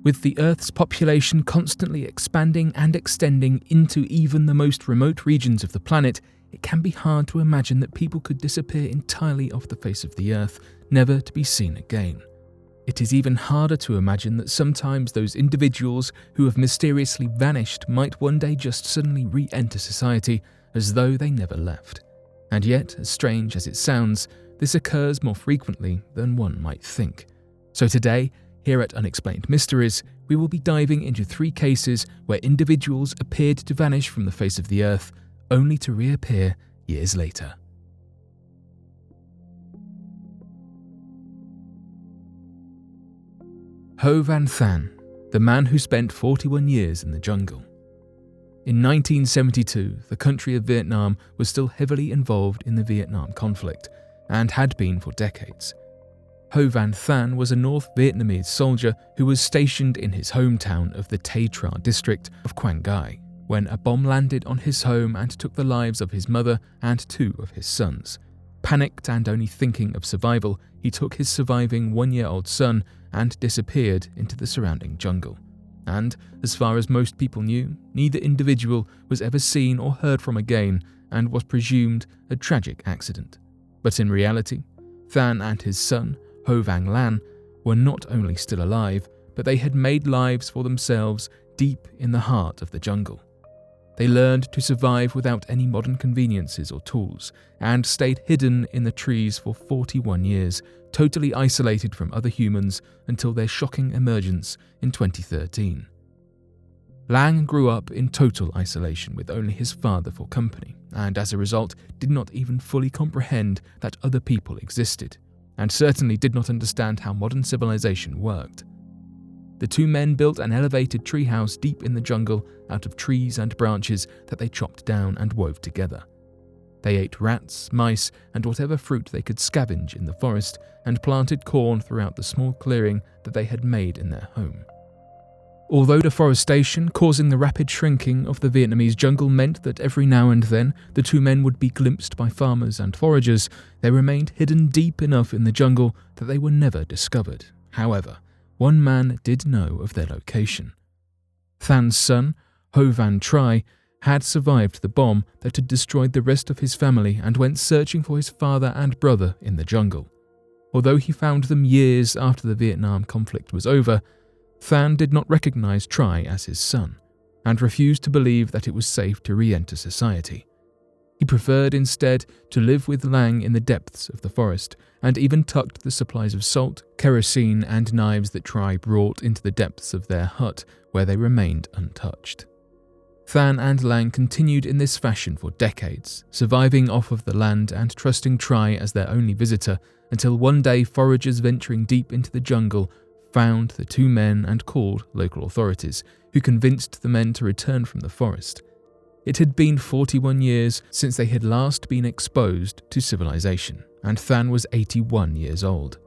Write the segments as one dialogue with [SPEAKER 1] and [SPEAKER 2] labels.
[SPEAKER 1] With the Earth's population constantly expanding and extending into even the most remote regions of the planet, it can be hard to imagine that people could disappear entirely off the face of the Earth, never to be seen again. It is even harder to imagine that sometimes those individuals who have mysteriously vanished might one day just suddenly re-enter society as though they never left. And yet, as strange as it sounds, this occurs more frequently than one might think. So today, here at Unexplained Mysteries, we will be diving into 3 cases where individuals appeared to vanish from the face of the Earth, only to reappear years later. Ho Van Than, the man who spent 41 years in the jungle. In 1972, the country of Vietnam was still heavily involved in the Vietnam conflict, and had been for decades. Ho Van Than was a North Vietnamese soldier who was stationed in his hometown of the Tay Tra district of Quang Ngai when a bomb landed on his home and took the lives of his mother and 2 of his sons. Panicked and only thinking of survival, he took his surviving 1-year-old son and disappeared into the surrounding jungle. And, as far as most people knew, neither individual was ever seen or heard from again and was presumed a tragic accident. But in reality, Than and his son, Ho Vang Lan, were not only still alive, but they had made lives for themselves deep in the heart of the jungle. They learned to survive without any modern conveniences or tools, and stayed hidden in the trees for 41 years, totally isolated from other humans until their shocking emergence in 2013. Lang grew up in total isolation with only his father for company, and as a result did not even fully comprehend that other people existed, and certainly did not understand how modern civilization worked. The 2 men built an elevated treehouse deep in the jungle out of trees and branches that they chopped down and wove together. They ate rats, mice, and whatever fruit they could scavenge in the forest, and planted corn throughout the small clearing that they had made in their home. Although deforestation causing the rapid shrinking of the Vietnamese jungle meant that every now and then the 2 men would be glimpsed by farmers and foragers, they remained hidden deep enough in the jungle that they were never discovered. However, one man did know of their location. Than's son, Ho Van Tri, had survived the bomb that had destroyed the rest of his family and went searching for his father and brother in the jungle. Although he found them years after the Vietnam conflict was over, Than did not recognize Tri as his son, and refused to believe that it was safe to re-enter society. He preferred instead to live with Lang in the depths of the forest, and even tucked the supplies of salt, kerosene, and knives that Tri brought into the depths of their hut, where they remained untouched. Than and Lang continued in this fashion for decades, surviving off of the land and trusting Tri as their only visitor, until one day foragers venturing deep into the jungle found the 2 men and called local authorities, who convinced the men to return from the forest. It had been 41 years since they had last been exposed to civilization, and Than was 81 years old.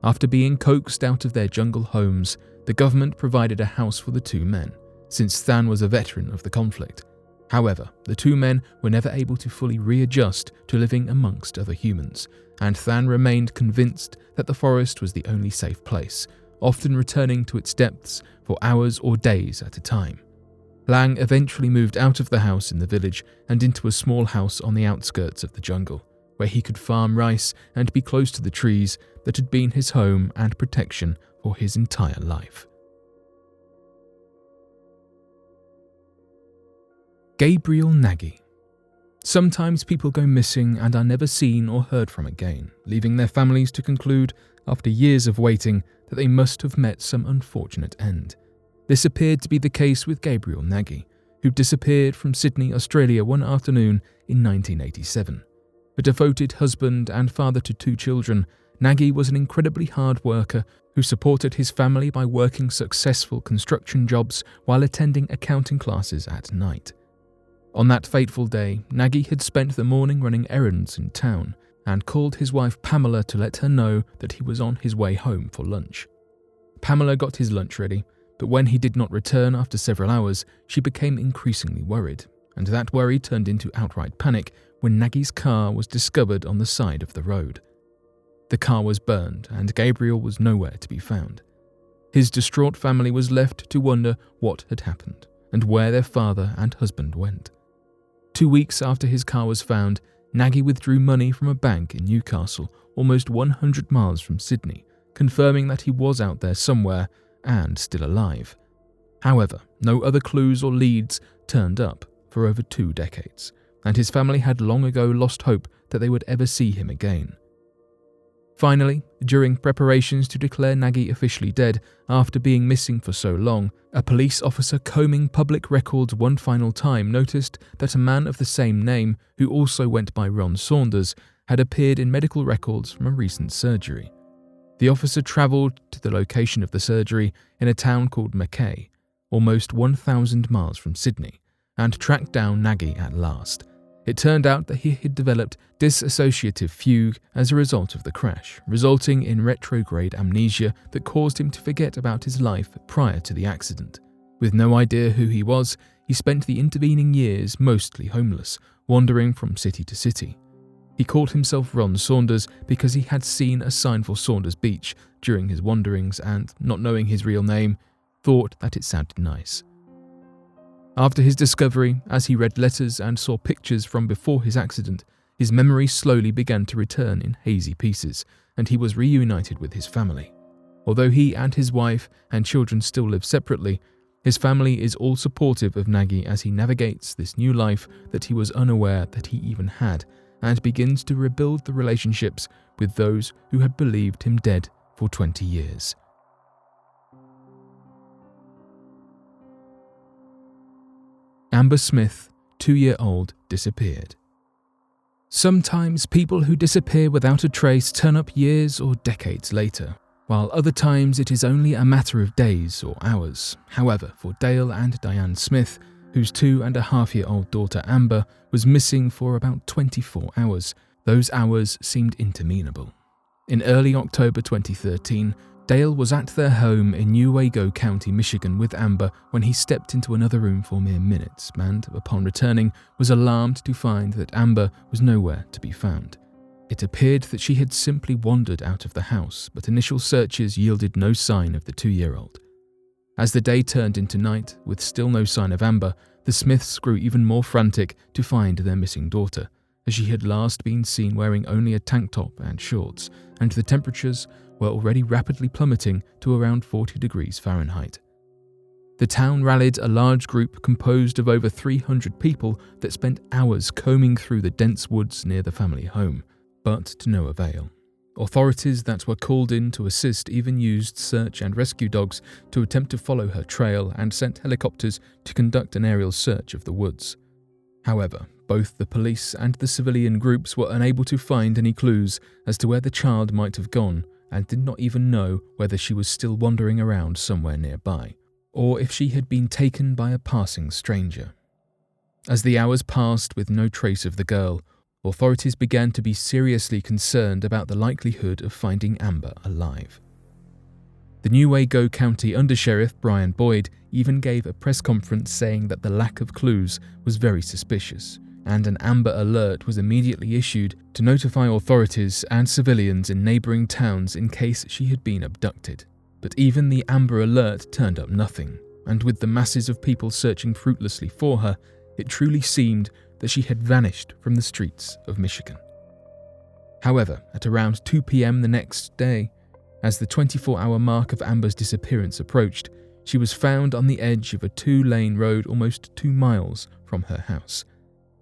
[SPEAKER 1] After being coaxed out of their jungle homes, the government provided a house for the 2 men, since Than was a veteran of the conflict. However, the 2 men were never able to fully readjust to living amongst other humans, and Than remained convinced that the forest was the only safe place, often returning to its depths for hours or days at a time. Lang eventually moved out of the house in the village and into a small house on the outskirts of the jungle, where he could farm rice and be close to the trees that had been his home and protection for his entire life. Gabriel Nagy. Sometimes people go missing and are never seen or heard from again, leaving their families to conclude, after years of waiting, that they must have met some unfortunate end. This appeared to be the case with Gabriel Nagy, who disappeared from Sydney, Australia one afternoon in 1987. A devoted husband and father to 2 children, Nagy was an incredibly hard worker who supported his family by working successful construction jobs while attending accounting classes at night. On that fateful day, Nagy had spent the morning running errands in town and called his wife Pamela to let her know that he was on his way home for lunch. Pamela got his lunch ready, but when he did not return after several hours, she became increasingly worried, and that worry turned into outright panic when Nagy's car was discovered on the side of the road. The car was burned, and Gabriel was nowhere to be found. His distraught family was left to wonder what had happened and where their father and husband went. 2 weeks after his car was found, Nagy withdrew money from a bank in Newcastle, almost 100 miles from Sydney, confirming that he was out there somewhere and still alive. However, no other clues or leads turned up for over 2 decades, and his family had long ago lost hope that they would ever see him again. Finally, during preparations to declare Nagy officially dead after being missing for so long, a police officer combing public records one final time noticed that a man of the same name, who also went by Ron Saunders, had appeared in medical records from a recent surgery. The officer travelled to the location of the surgery in a town called Mackay, almost 1,000 miles from Sydney, and tracked down Nagy at last. It turned out that he had developed dissociative fugue as a result of the crash, resulting in retrograde amnesia that caused him to forget about his life prior to the accident. With no idea who he was, he spent the intervening years mostly homeless, wandering from city to city. He called himself Ron Saunders because he had seen a sign for Saunders Beach during his wanderings and, not knowing his real name, thought that it sounded nice. After his discovery, as he read letters and saw pictures from before his accident, his memory slowly began to return in hazy pieces, and he was reunited with his family. Although he and his wife and children still live separately, his family is all supportive of Nagy as he navigates this new life that he was unaware that he even had, and begins to rebuild the relationships with those who had believed him dead for 20 years. Amber Smith, 2-year-old, disappeared. Sometimes people who disappear without a trace turn up years or decades later, while other times it is only a matter of days or hours. However, for Dale and Diane Smith, whose 2.5-year-old daughter Amber was missing for about 24 hours, those hours seemed interminable. In early October 2013, Dale was at their home in Newaygo County, Michigan with Amber when he stepped into another room for mere minutes and, upon returning, was alarmed to find that Amber was nowhere to be found. It appeared that she had simply wandered out of the house, but initial searches yielded no sign of the 2-year-old. As the day turned into night, with still no sign of Amber, the Smiths grew even more frantic to find their missing daughter, as she had last been seen wearing only a tank top and shorts, and the temperatures were already rapidly plummeting to around 40 degrees Fahrenheit. The town rallied a large group composed of over 300 people that spent hours combing through the dense woods near the family home, but to no avail. Authorities that were called in to assist even used search and rescue dogs to attempt to follow her trail and sent helicopters to conduct an aerial search of the woods. However, both the police and the civilian groups were unable to find any clues as to where the child might have gone, and did not even know whether she was still wandering around somewhere nearby, or if she had been taken by a passing stranger. As the hours passed with no trace of the girl, authorities began to be seriously concerned about the likelihood of finding Amber alive. The Newaygo County Undersheriff Brian Boyd even gave a press conference saying that the lack of clues was very suspicious, and an Amber Alert was immediately issued to notify authorities and civilians in neighbouring towns in case she had been abducted. But even the Amber Alert turned up nothing, and with the masses of people searching fruitlessly for her, it truly seemed that she had vanished from the streets of Michigan. However, at around 2 p.m. the next day, as the 24-hour mark of Amber's disappearance approached, she was found on the edge of a 2-lane road almost 2 miles from her house.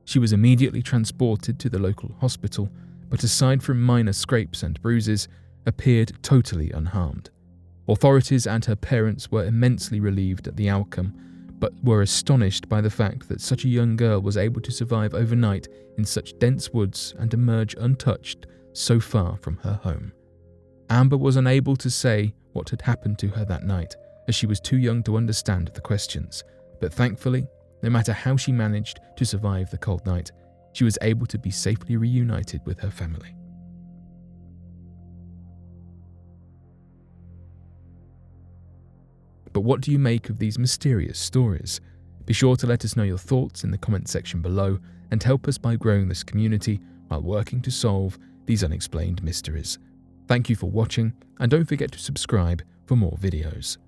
[SPEAKER 1] She was immediately transported to the local hospital, but aside from minor scrapes and bruises, appeared totally unharmed. Authorities and her parents were immensely relieved at the outcome, but were astonished by the fact that such a young girl was able to survive overnight in such dense woods and emerge untouched so far from her home. Amber was unable to say what had happened to her that night, as she was too young to understand the questions, but thankfully, no matter how she managed to survive the cold night, she was able to be safely reunited with her family. But what do you make of these mysterious stories? Be sure to let us know your thoughts in the comment section below and help us by growing this community while working to solve these unexplained mysteries. Thank you for watching, and don't forget to subscribe for more videos.